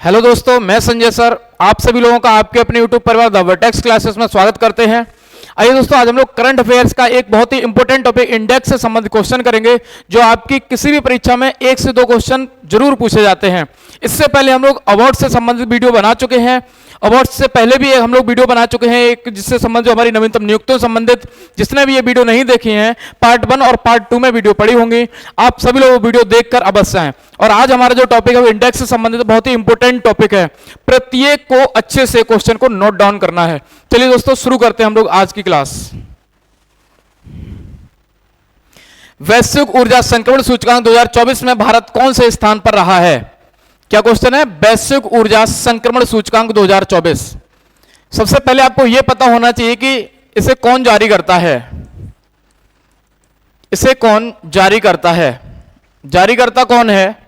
Hello दोस्तों, मैं Sanjay sir आप सभी लोगों का आपके अपने यूट्यूब परिवार द वर्टेक्स क्लासेस में स्वागत करते हैं। आइए दोस्तों, आज हम लोग करंट अफेयर्स का एक बहुत ही इंपॉर्टेंट टॉपिक इंडेक्स से संबंधित क्वेश्चन करेंगे, जो आपकी किसी भी परीक्षा में 1 से 2 क्वेश्चन जरूर पूछे जाते हैं। इससे पहले हम लोग अवार्ड से संबंधित वीडियो बना चुके हैं। अवार्ड से पहले भी हम लोग वीडियो बना चुके हैं एक, जिससे संबंधित हमारी नवीनतम नियुक्तियों से संबंधित। जिसने भी ये वीडियो नहीं देखी हैं, पार्ट 1 और पार्ट 2 में वीडियो पड़ी होंगी। आप सभी लोग वीडियो देखकर अवश्य आएं। और आज हमारा जो टॉपिक है वो इंडेक्स से संबंधित बहुत ही इंपॉर्टेंट टॉपिक है। प्रत्येक को अच्छे से क्वेश्चन को नोट डाउन करना है। चलिए दोस्तों, शुरू करते हैं हम लोग आज की क्लास। वैश्विक ऊर्जा संक्रमण सूचकांक 2024 में भारत कौन से स्थान पर रहा है? क्या क्वेश्चन है? वैश्विक ऊर्जा संक्रमण सूचकांक 2024। सबसे पहले आपको यह पता होना चाहिए कि इसे कौन जारी करता है। इसे कौन जारी करता है? जारी करता कौन है?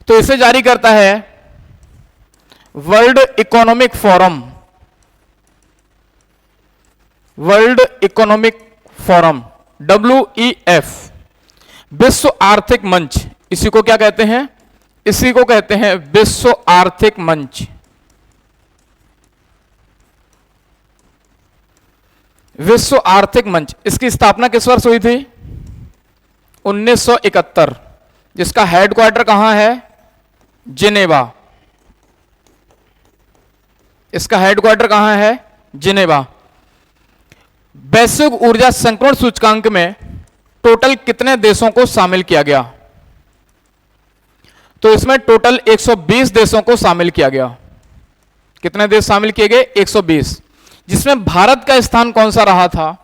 तो इसे जारी करता है world economic forum. World economic forum WEF, विश्व आर्थिक मंच। इसी को क्या कहते हैं? इसी को कहते हैं विश्व आर्थिक मंच। विश्व आर्थिक मंच, इसकी स्थापना किस वर्ष हुई थी? 1971। जिसका हेडक्वार्टर कहां है? जिनेवा। इसका हेडक्वार्टर कहां है? जिनेवा। वैश्विक ऊर्जा संक्रमण सूचकांक में टोटल कितने देशों को शामिल किया गया? तो इसमें टोटल 120 देशों को शामिल किया गया। कितने देश शामिल किए गए? 120। जिसमें भारत का स्थान कौन सा रहा था?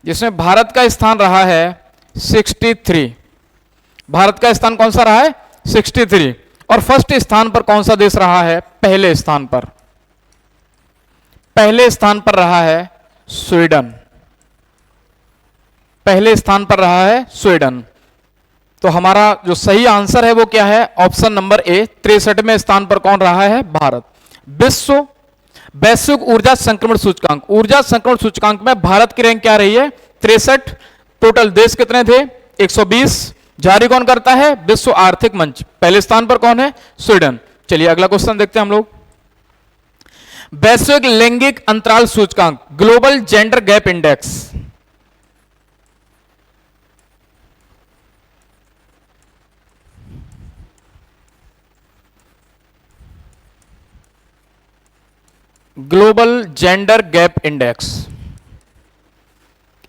जिसमें भारत का स्थान रहा है 63। भारत का स्थान कौन सा रहा है? 63। और फर्स्ट स्थान पर कौन सा देश रहा है? पहले स्थान पर। पहले स्थान पर रहा है स्वीडन। पहले स्थान पर रहा है स्वीडन। तो हमारा जो सही आंसर है वो क्या है? ऑप्शन नंबर ए, 63वें स्थान पर कौन रहा है? भारत। विश्व वैश्विक ऊर्जा संक्रमण सूचकांक, ऊर्जा संक्रमण सूचकांक में भारत की रैंक क्या रही है? 63। टोटल देश कितने थे? 120। जारी कौन करता है? विश्व आर्थिक मंच। पहले स्थान पर कौन है? स्वीडन। चलिए अगला क्वेश्चन देखते हैं हम लोग। वैश्विक लैंगिक अंतराल सूचकांक, global gender gap index. Global gender gap index,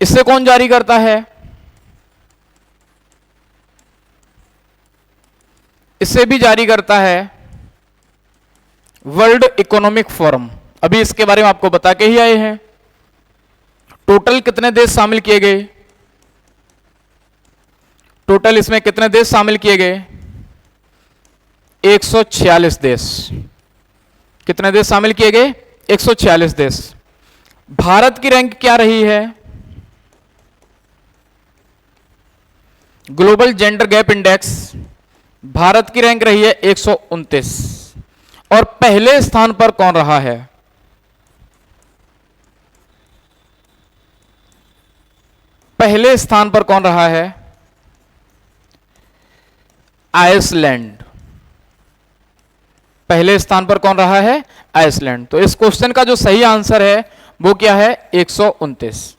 इसे कौन जारी करता है? इसे भी जारी करता है वर्ल्ड इकोनॉमिक फोरम। अभी इसके बारे में आपको बता के ही आए हैं। टोटल कितने देश शामिल किए गए? टोटल इसमें कितने देश शामिल किए गए? 146 देश। कितने देश शामिल किए गए? 146 देश। भारत की रैंक क्या रही है? Global gender gap index, Bharat की रैंक रही है 129। और पहले स्थान पर कौन रहा है? पहले स्थान पर कौन रहा है? आइसलैंड। पहले स्थान पर कौन रहा है? आइसलैंड। तो इस क्वेश्चन का जो सही आंसर है वो क्या है? 129।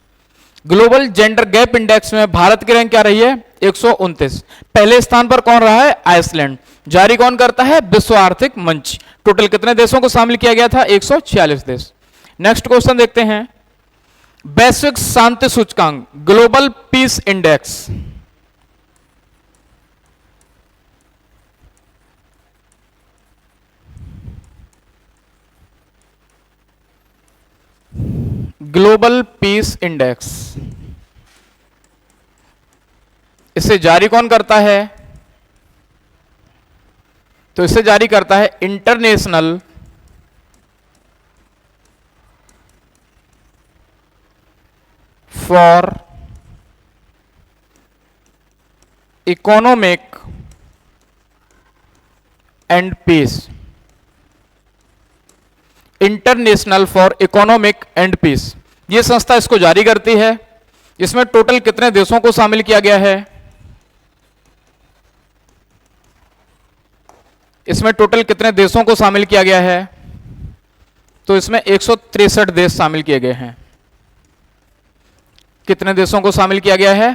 ग्लोबल जेंडर गैप इंडेक्स में भारत की रैंक क्या रही है? 129। पहले स्थान पर कौन रहा है? आइसलैंड। जारी कौन करता है? विश्व आर्थिक मंच। टोटल कितने देशों को शामिल किया गया था? 146 देश। नेक्स्ट क्वेश्चन देखते हैं। वैश्विक शांति सूचकांक, global peace index. Global peace index, इसे जारी कौन करता है? तो इसे जारी करता है international for economic and peace. International for economic and peace, ये संस्था इसको जारी करती है। इसमें टोटल कितने देशों को शामिल किया गया है? इसमें टोटल कितने देशों को शामिल किया गया है? तो इसमें 163 देश शामिल किए गए हैं। कितने देशों को शामिल किया गया है?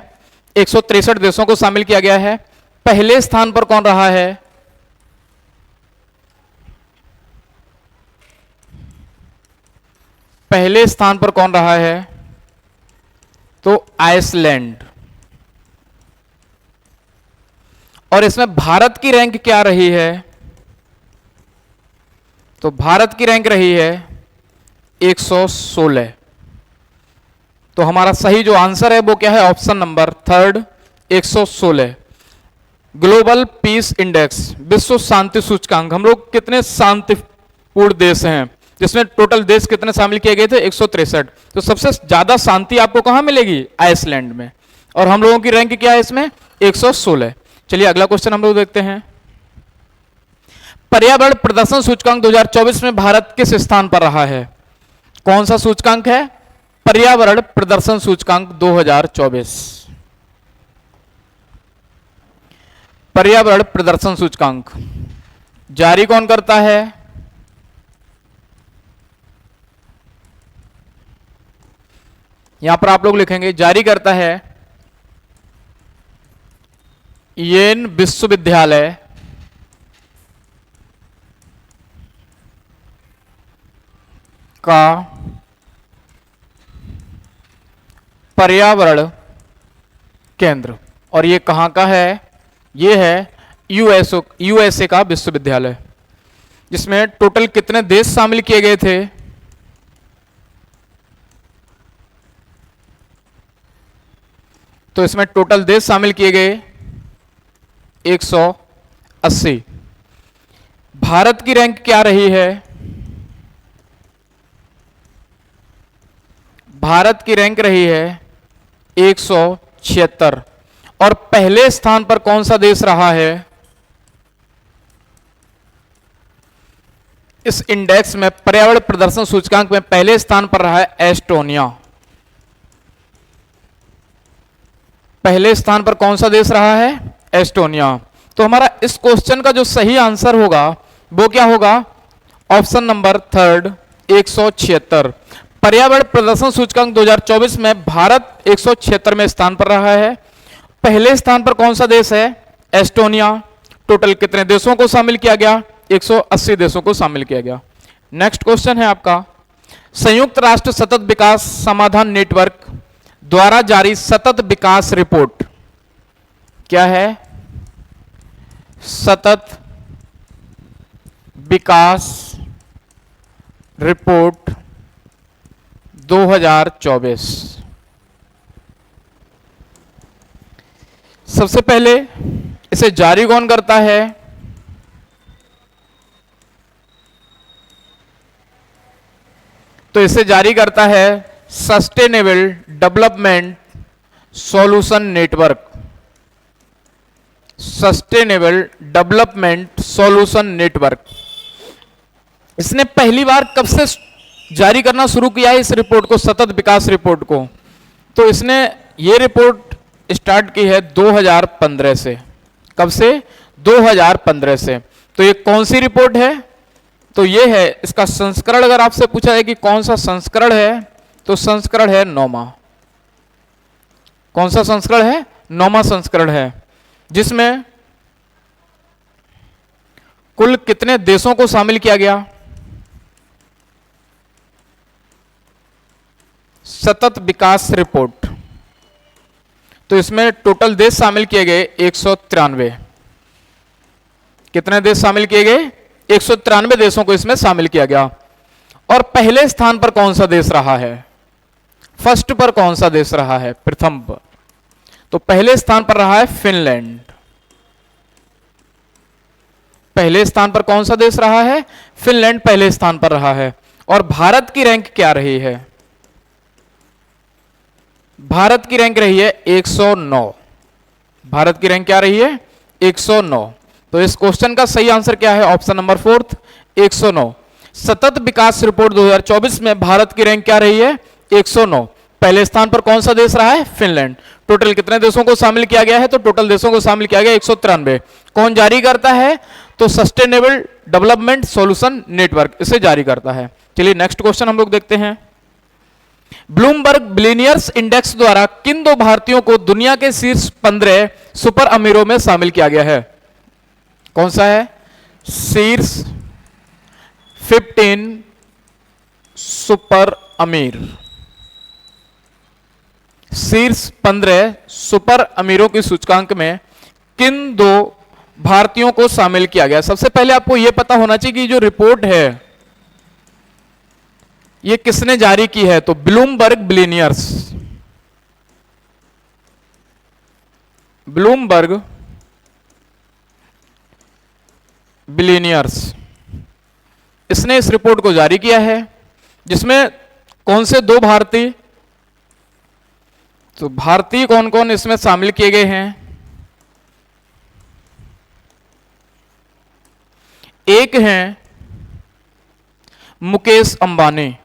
163 देशों को शामिल किया गया है। पहले स्थान पर कौन रहा है? पहले स्थान पर कौन रहा है? तो आइसलैंड। और इसमें भारत की रैंक क्या रही है? तो भारत की रैंक रही है 116। तो हमारा सही जो आंसर है वो क्या है? Option number third 116। Global peace index, विश्व शांति सूचकांक। हम लोग कितने शांतिपूर्ण देश हैं, जिसमें टोटल देश कितने शामिल किए गए थे? 163। तो सबसे ज्यादा शांति आपको कहां मिलेगी? आइसलैंड में। और हम लोगों की रैंक क्या है इसमें? 116। चलिए अगला क्वेश्चन हम लोग देखते हैं। पर्यावरण प्रदर्शन सूचकांक 2024 में भारत किस स्थान पर रहा है? कौन सा सूचकांक है? पर्यावरण प्रदर्शन सूचकांक 2024। पर्यावरण प्रदर्शन सूचकांक जारी कौन करता है? यहां पर आप लोग लिखेंगे जारी करता है येन विश्वविद्यालय का पर्यावरण केंद्र। और ये कहां का है? ये है यूएसए का विश्वविद्यालय, जिसमें टोटल कितने देश शामिल किए गए थे? तो इसमें टोटल देश शामिल किए गए 180। भारत की रैंक क्या रही है? भारत की रैंक रही है 176। और पहले स्थान पर कौन सा देश रहा है? इस इंडेक्स में पर्यावरण प्रदर्शन सूचकांक में पहले स्थान पर रहा है एस्टोनिया। पहले स्थान पर कौन सा देश रहा है? एस्टोनिया। तो हमारा इस क्वेश्चन का जो सही आंसर होगा वो क्या होगा? Option number third 176। पर्यावरण प्रदर्शन सूचकांक 2024 में भारत 176 में स्थान पर रहा है। पहले स्थान पर कौन सा देश है? एस्टोनिया। टोटल कितने देशों को शामिल किया गया? 180 देशों को शामिल किया गया। नेक्स्ट क्वेश्चन है आपका, संयुक्त राष्ट्र सतत विकास समाधान नेटवर्क द्वारा जारी सतत विकास रिपोर्ट क्या है? सतत विकास रिपोर्ट 2024। सबसे पहले इसे जारी कौन करता है? तो इसे जारी करता है sustainable development solution network. Sustainable development solution network. इसने पहली बार कब से जारी करना शुरू किया है इस रिपोर्ट को, सतत विकास रिपोर्ट को? तो इसने ये रिपोर्ट स्टार्ट की है 2015 से। कब से? 2015 से। तो ये कौन सी रिपोर्ट है? तो ये है इसका संस्करण। अगर आपसे पूछा जाए कि कौन सा संस्करण है, तो संस्करण है 9वां। कौन सा संस्करण है? 9वां संस्करण है, जिसमें कुल कितने देशों को शामिल किया गया? सतत विकास रिपोर्ट। तो इसमें टोटल देश शामिल किए गए 193। कितने देश शामिल किए गए? 193 देशों को इसमें शामिल किया गया। और पहले स्थान पर कौन सा देश रहा है? फर्स्ट पर कौन सा देश रहा है? प्रथम पर। तो पहले स्थान पर रहा है फिनलैंड। पहले स्थान पर कौन सा देश रहा है? फिनलैंड पहले स्थान पर रहा है। और भारत की रैंक क्या रही है? भारत की रैंक रही है 109। भारत की रैंक क्या रही है? 109। तो इस क्वेश्चन का सही आंसर क्या है? Option number fourth 109। सतत विकास रिपोर्ट 2024 में भारत की रैंक क्या रही है? 109। पहले स्थान पर कौन सा देश रहा है? फिनलैंड। टोटल कितने देशों को शामिल किया गया है? तो टोटल देशों को शामिल किया गया 193। कौन जारी करता है? तो सस्टेनेबल डेवलपमेंट सॉल्यूशन नेटवर्क इसे जारी करता है। चलिए नेक्स्ट क्वेश्चन हम लोग देखते हैं। ब्लूमबर्ग बिलियनियर्स इंडेक्स द्वारा किन दो भारतीयों को दुनिया के शीर्ष 15 सुपर अमीरों में शामिल किया गया है? कौन सा है? शीर्ष 15 सुपर अमीर, शीर्ष 15 सुपर अमीरों की सूचकांक में किन दो भारतीयों को शामिल किया गया? सबसे पहले आपको यह पता होना चाहिए कि जो रिपोर्ट है ये किसने जारी की है, तो ब्लूमबर्ग बिलियनियर्स, ब्लूमबर्ग बिलियनियर्स, इसने इस रिपोर्ट को जारी किया है, जिसमें कौन से दो भारतीय, तो भारतीय कौन कौन इसमें शामिल किए गए हैं? एक हैं मुकेश अंबानी,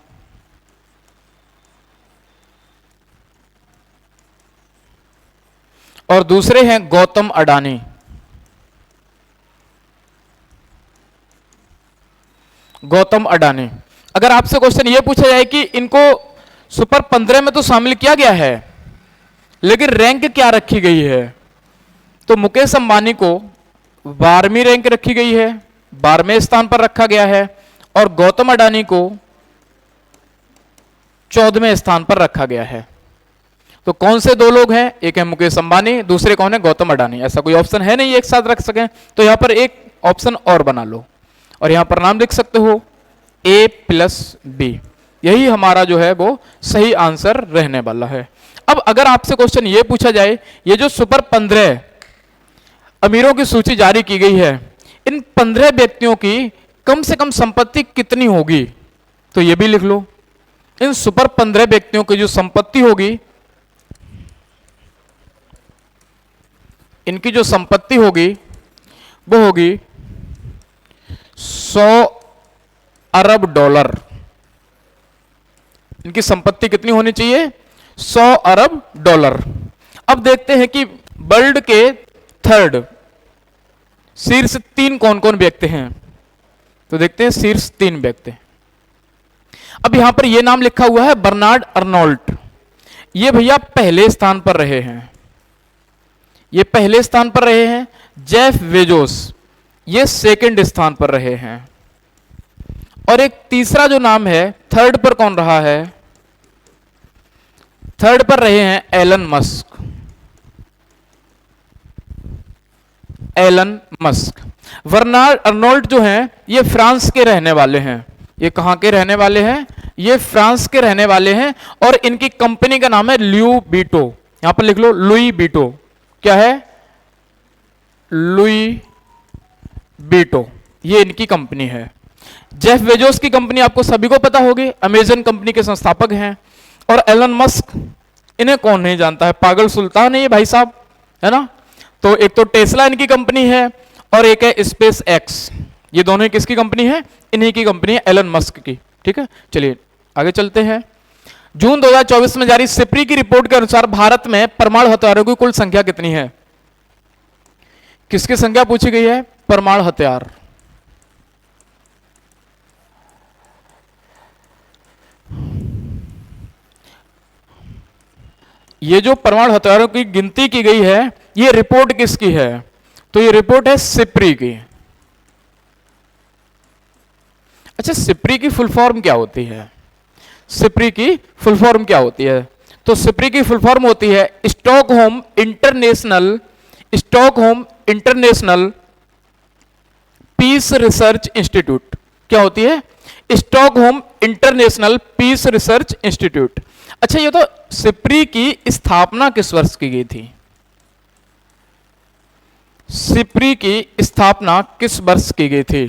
और दूसरे हैं गौतम अडानी। गौतम अडानी। अगर आपसे क्वेश्चन यह पूछा जाए कि इनको सुपर 15 में तो शामिल किया गया है, लेकिन रैंक क्या रखी गई है, तो मुकेश अंबानी को 12वीं रैंक रखी गई है, 12वें स्थान पर रखा गया है, और गौतम अडानी को 14वें स्थान पर रखा गया है। तो कौन से दो लोग हैं? एक है मुकेश अंबानी, दूसरे कौन है? गौतम अडानी। ऐसा कोई ऑप्शन है नहीं एक साथ रख सकें, तो यहां पर एक ऑप्शन और बना लो और यहां पर नाम लिख सकते हो A+B। यही हमारा जो है वो सही आंसर रहने वाला है। अब अगर आपसे क्वेश्चन ये पूछा जाए, ये जो सुपर 15 अमीरों की सूची जारी की गई है, इन 15 व्यक्तियों की कम से कम संपत्ति कितनी होगी, तो ये भी लिख लो। इन सुपर 15 व्यक्तियों की जो संपत्ति होगी, इनकी जो संपत्ति होगी वो होगी 100 अरब डॉलर। इनकी संपत्ति कितनी होनी चाहिए? 100 अरब डॉलर। अब देखते हैं कि वर्ल्ड के थर्ड शीर्ष 3 कौन कौन व्यक्ति हैं, तो देखते हैं शीर्ष 3 व्यक्ति। अब यहां पर यह नाम लिखा हुआ है बर्नार्ड अर्नोल्ट, ये भैया पहले स्थान पर रहे हैं, ये पहले स्थान पर रहे हैं। जेफ बेजोस ये सेकंड स्थान पर रहे हैं, और एक तीसरा जो नाम है थर्ड पर कौन रहा है? थर्ड पर रहे हैं Elon Musk. Elon Musk. Bernard Arnault जो हैं ये फ्रांस के रहने वाले हैं। ये कहां के रहने वाले हैं? ये फ्रांस के रहने वाले हैं, और इनकी कंपनी का नाम है ल्यू बीटो। यहां पर लिख लो लुई बीटो। क्या है? लुई बीटो, ये इनकी कंपनी है। जेफ बेजोस की कंपनी आपको सभी को पता होगी, अमेजन कंपनी के संस्थापक हैं। और एलन मस्क, इन्हें कौन नहीं जानता है, पागल सुल्तान है ये भाई साहब, है ना। तो एक तो टेस्ला इनकी कंपनी है, और एक है स्पेस एक्स। ये दोनों ही किसकी कंपनी है? इन्हीं की कंपनी है, एलन मस्क की। ठीक है, चलिए आगे चलते हैं। जून 2024 में जारी सिप्री की रिपोर्ट के अनुसार भारत में परमाणु हथियारों की कुल संख्या कितनी है? किसकी संख्या पूछी गई है? परमाणु हथियार। ये जो परमाणु हथियारों की गिनती की गई है, ये रिपोर्ट किसकी है? तो ये रिपोर्ट है सिप्री की। अच्छा, सिप्री की फुल फॉर्म क्या होती है? सिप्री की फुल फॉर्म क्या होती है? तो सिप्री की फुल फॉर्म होती है Stockholm International Peace Research Institute. क्या होती है? Stockholm International Peace Research Institute. अच्छा, ये तो सिप्री की स्थापना किस वर्ष की गई थी? सिप्री की स्थापना किस वर्ष की गई थी?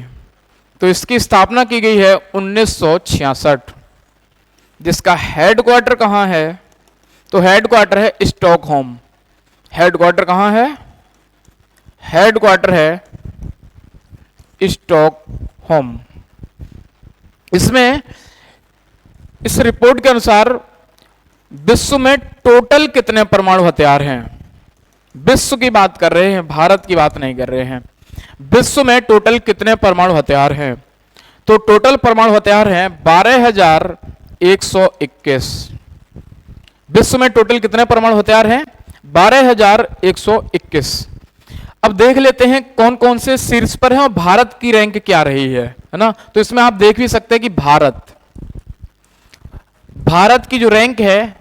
तो इसकी स्थापना की गई है 1966। जिसका हेडक्वार्टर कहां है? तो हेडक्वार्टर है स्टॉकहोम। हेडक्वार्टर कहां है? हेडक्वार्टर है स्टॉकहोम। इसमें इस रिपोर्ट के अनुसार विश्व में टोटल कितने परमाणु हथियार हैं? विश्व की बात कर रहे हैं, भारत की बात नहीं कर रहे हैं। विश्व में टोटल कितने परमाणु हथियार हैं? तो टोटल परमाणु हथियार हैं 12,121। विश्व में टोटल कितने परमाणु हथियार हैं? 12,121। अब देख लेते हैं कौन कौन से शीर्ष पर हैं और भारत की रैंक क्या रही है ना। तो इसमें आप देख भी सकते हैं कि भारत की जो रैंक है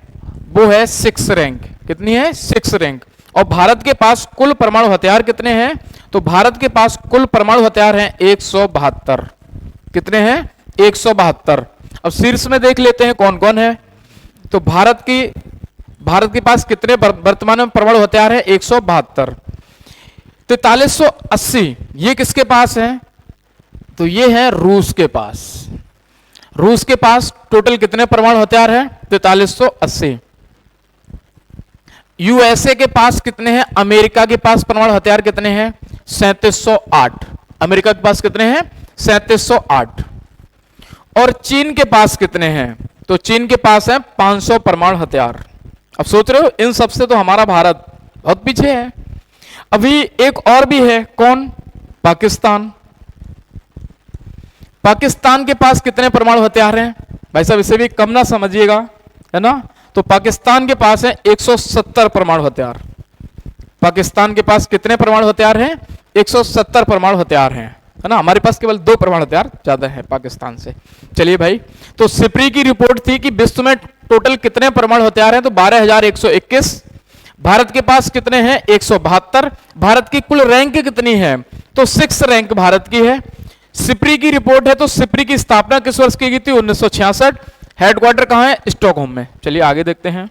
वो है 6 रैंक। कितनी है? 6 रैंक। और भारत के पास कुल परमाणु हथियार कितने हैं? तो भारत के पास कुल परमाणु हथियार हैं 172। कितने हैं? 172। अब शीर्ष में देख लेते हैं कौन कौन है। तो भारत के पास कितने वर्तमान में परमाणु हथियार है? 172। 4380 ये किसके पास है? तो ये है रूस के पास। रूस के पास टोटल कितने परमाणु हथियार है? 4380। यूएसए के पास कितने हैं? अमेरिका के पास परमाणु हथियार कितने हैं? 3708। अमेरिका के पास कितने हैं? 3708। और चीन के पास कितने हैं? तो चीन के पास है 500 परमाणु हथियार। अब सोच रहे हो इन सबसे तो हमारा भारत बहुत पीछे है। अभी एक और भी है, कौन? पाकिस्तान। पाकिस्तान के पास कितने परमाणु हथियार हैं? भाई साहब इसे भी कम ना समझिएगा, है ना। तो पाकिस्तान के पास है 170 परमाणु हथियार। पाकिस्तान के पास कितने परमाणु हथियार हैं? 170 परमाणु हथियार हैं, है ना। हमारे पास केवल 2 परमाणु हथियार ज्यादा है पाकिस्तान से। चलिए भाई, तो सिप्री की रिपोर्ट थी कि विश्व में टोटल कितने परमाणु हथियार हैं? तो 12,121। भारत के पास कितने हैं? 172। भारत की कुल रैंक कितनी है? तो 6 रैंक भारत की है। सिप्री की रिपोर्ट है। तो सिप्री की स्थापना किस वर्ष की गई थी? 1966। हेडक्वार्टर कहां है? स्टॉकहोम में। चलिए आगे देखते हैं।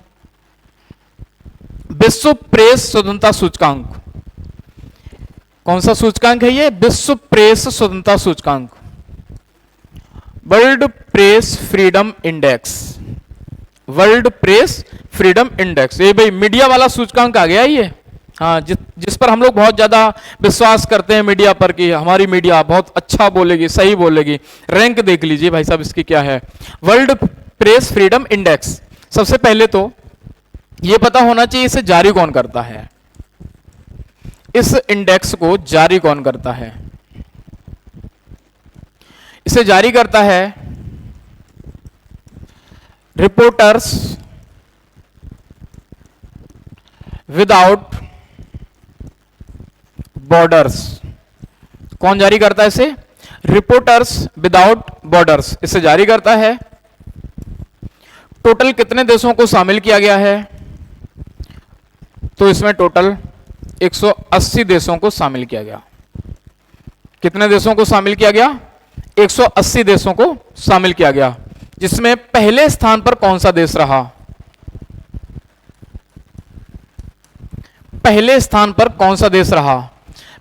विश्व प्रेस स्वतंत्रता सूचकांक, कौन सा सूचकांक है ये? विश्व प्रेस स्वतंत्रता सूचकांक, world press freedom index. World press freedom index, ये भाई मीडिया वाला सूचकांक आ गया ये। हाँ, जिस पर हम लोग बहुत ज्यादा विश्वास करते हैं मीडिया पर कि हमारी मीडिया बहुत अच्छा बोलेगी, सही बोलेगी। रैंक देख लीजिए भाई साहब इसकी क्या है। World press freedom index. सबसे पहले तो ये पता होना चाहिए इसे जारी कौन करता है। इस इंडेक्स को जारी कौन करता है? इसे जारी करता है रिपोर्टर्स विदाउट बॉर्डर्स। कौन जारी करता है इसे? रिपोर्टर्स विदाउट बॉर्डर्स इसे जारी करता है। टोटल कितने देशों को शामिल किया गया है? तो इसमें टोटल 180 देशों को शामिल किया गया। कितने देशों को शामिल किया गया? 180 देशों को शामिल किया गया। जिसमें पहले स्थान पर कौन सा देश रहा? पहले स्थान पर कौन सा देश रहा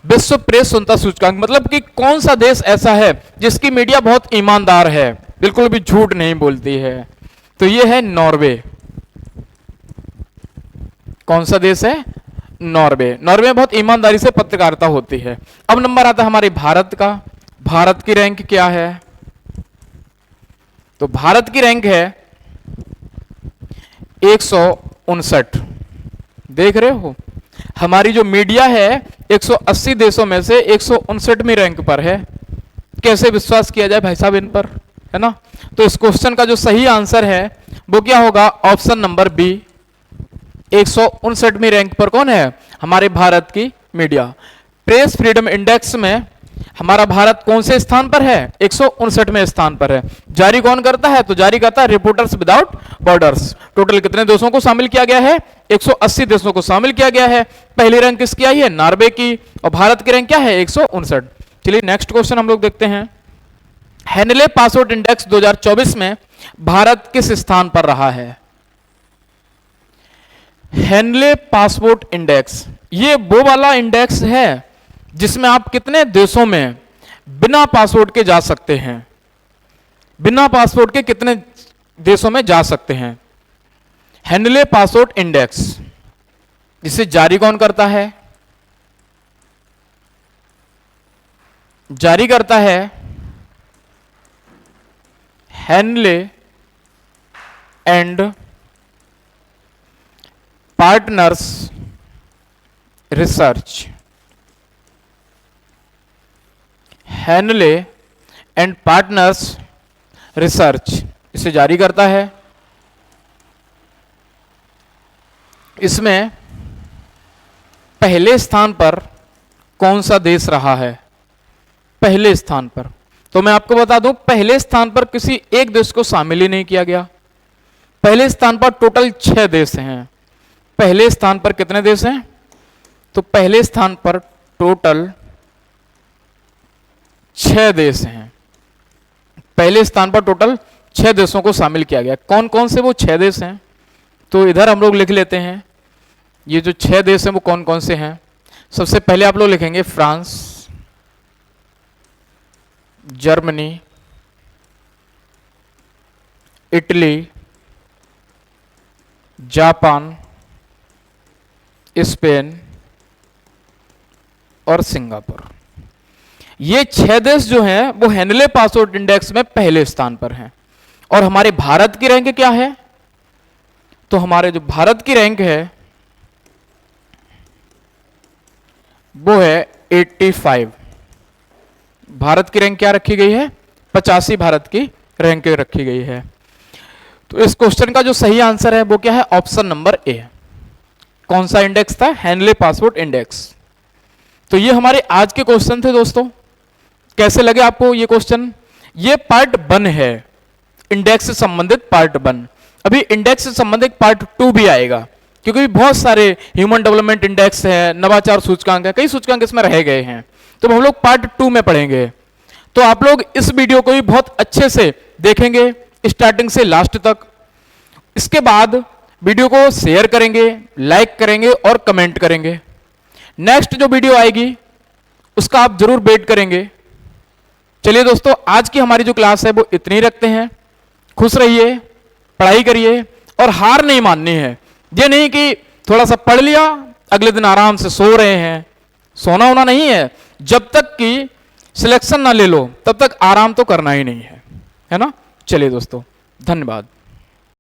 विश्व प्रेस स्वतंत्रता सूचकांक? मतलब कि कौन सा देश ऐसा है जिसकी मीडिया बहुत ईमानदार है, बिल्कुल भी झूठ नहीं बोलती है? तो यह है नॉर्वे। कौन सा देश है? नॉर्वे। नॉर्वे में बहुत ईमानदारी से पत्रकारिता होती है। अब नंबर आता है हमारे भारत का। भारत की रैंक क्या है? तो भारत की रैंक है 159। देख रहे हो, हमारी जो मीडिया है 180 देशों में से 159वीं रैंक पर है। कैसे विश्वास किया जाए भाई साहब इन पर, है ना। तो इस क्वेश्चन का जो सही आंसर है वो क्या होगा? Option number B. 159वीं रैंक पर कौन है? हमारे भारत की मीडिया। प्रेस फ्रीडम इंडेक्स में हमारा भारत कौन से स्थान पर है? 159वें स्थान पर है। जारी कौन करता है? तो जारी करता है रिपोर्टर्स विदाउट बॉर्डर्स। टोटल कितने देशों को शामिल किया गया है? 180 देशों को शामिल किया गया है। पहली रैंक किसकी आई है? नॉर्वे की। और भारत की रैंक क्या है? 159। चलिए नेक्स्ट क्वेश्चन हम लोग देखते हैं। हेनले पासपोर्ट इंडेक्स 2024 में भारत किस स्थान पर रहा है? हेनले पासपोर्ट इंडेक्स ये वो वाला इंडेक्स है जिसमें आप कितने देशों में बिना पासपोर्ट के जा सकते हैं। बिना पासपोर्ट के कितने देशों में जा सकते हैं। हेनले पासपोर्ट इंडेक्स, जिसे जारी कौन करता है? जारी करता है Henley and Partners research. Henley and Partners research इसे जारी करता है। इसमें पहले स्थान पर कौन सा देश रहा है? पहले स्थान पर, तो मैं आपको बता दूं, पहले स्थान पर किसी एक देश को शामिल ही नहीं किया गया। पहले स्थान पर टोटल 6 देश हैं। पहले स्थान पर कितने देश हैं? तो पहले स्थान पर टोटल 6 देश हैं। पहले स्थान पर टोटल 6 देशों को शामिल किया गया। कौन कौन से वो 6 देश हैं? तो इधर हम लोग लिख लेते हैं, ये जो 6 देश हैं वो कौन कौन से हैं। सबसे पहले आप लोग लिखेंगे France, Germany, Italy, Japan, Spain और सिंगापुर। ये 6 देश जो हैं वो हैनले पासपोर्ट इंडेक्स में पहले स्थान पर हैं। और हमारे भारत की रैंक क्या है? तो हमारे जो भारत की रैंक है वो है 85। भारत की रैंक क्या रखी गई है? 85 भारत की रैंक रखी गई है। तो इस क्वेश्चन का जो सही आंसर है वो क्या है? Option number A. कौन सा इंडेक्स था? Henle passport index. तो ये हमारे आज के क्वेश्चन थे दोस्तों। कैसे लगे आपको ये क्वेश्चन? ये पार्ट 1 है, इंडेक्स से संबंधित पार्ट 1। अभी इंडेक्स से संबंधित पार्ट 2 भी आएगा, क्योंकि बहुत सारे ह्यूमन डेवलपमेंट इंडेक्स है, नवाचार सूचकांक है, कई सूचकांक इसमें रह गए हैं। तो हम लोग पार्ट 2 में पढ़ेंगे। तो आप लोग इस वीडियो को भी बहुत अच्छे से देखेंगे स्टार्टिंग से लास्ट तक। इसके बाद वीडियो को शेयर करेंगे, लाइक करेंगे और कमेंट करेंगे। नेक्स्ट जो वीडियो आएगी उसका आप जरूर वेट करेंगे। चलिए दोस्तों, आज की हमारी जो क्लास है वो इतनी रखते हैं। खुश रहिए, पढ़ाई करिए और हार नहीं माननी है। ये नहीं कि थोड़ा सा पढ़ लिया अगले दिन आराम से सो रहे हैं, सोना होना नहीं है। जब तक कि सिलेक्शन ना ले लो तब तक आराम तो करना ही नहीं है, है ना। चलिए दोस्तों, धन्यवाद।